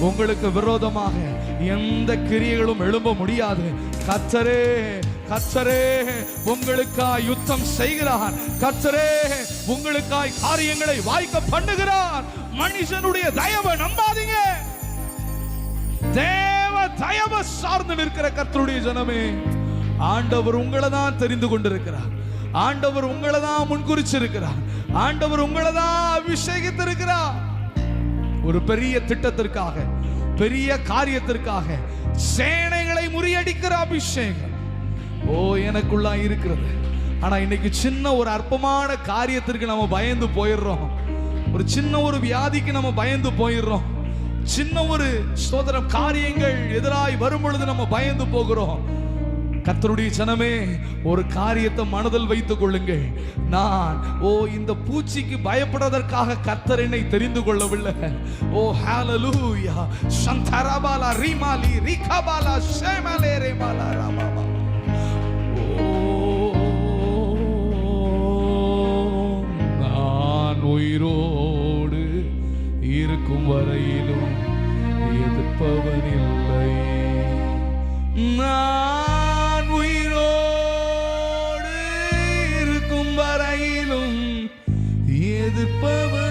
உங்களுக்கு விரோதமாக எந்த கிரியைகளும் எழும்ப முடியாது. கர்த்தரே கர்த்தரே உங்களுக்காய் யுத்தம் செய்கிறார். கர்த்தரே உங்களுக்காய் காரியங்களை வாய்க்க பண்ணுகிறார். மனுஷனுடைய தயவை நம்பாதீங்க. தேவ தயவை சார்ந்து நிற்கிற கர்த்தருடைய ஜனமே, ஆண்டவர் உங்களை தான் தெரிந்து கொண்டிருக்கிறார். ஆண்டவர் உங்களை தான் முன்குறிச்சிருக்கிறார். ஆண்டவர் உங்களை தான் அபிஷேகித்திருக்கிறார். ஒரு பெரிய திட்டத்திற்காக, பெரிய காரியத்திற்காக, சேனைகளை முறியடிக்கிற அபிஷேகம் எனக்குள்ள இருக்கிறது. ஆனா இன்னைக்கு சின்ன ஒரு அற்பமான காரியத்திற்கு நம்ம பயந்து போயிடுறோம். ஒரு சின்ன ஒரு வியாதிக்கு நம்ம பயந்து போயிடுறோம். சின்ன ஒரு சோதரம் காரியங்கள் எதிராய் வரும் பொழுது நம்ம பயந்து போகிறோம். கர்த்தருடைய ஜனமே, ஒரு காரியத்தை மனதில் வைத்துக் கொள்ளுங்கள். நான் இந்த பூச்சிக்கு பயப்படுவதற்காக கர்த்தர் என்னை தெரிந்து கொள்ளவில்லை. ஹalleluya. சந்தரபாலா ரிமாலி ரிகபாலா ஷேமலே ரேமாலா ராமாமா. நான் உயிரோடு இருக்கும் வரையிலும் எதிர்ப்பவன் இல்லை. நான் உயிரோடு இருக்கும் வரையிலும் எதிர்ப்பவன்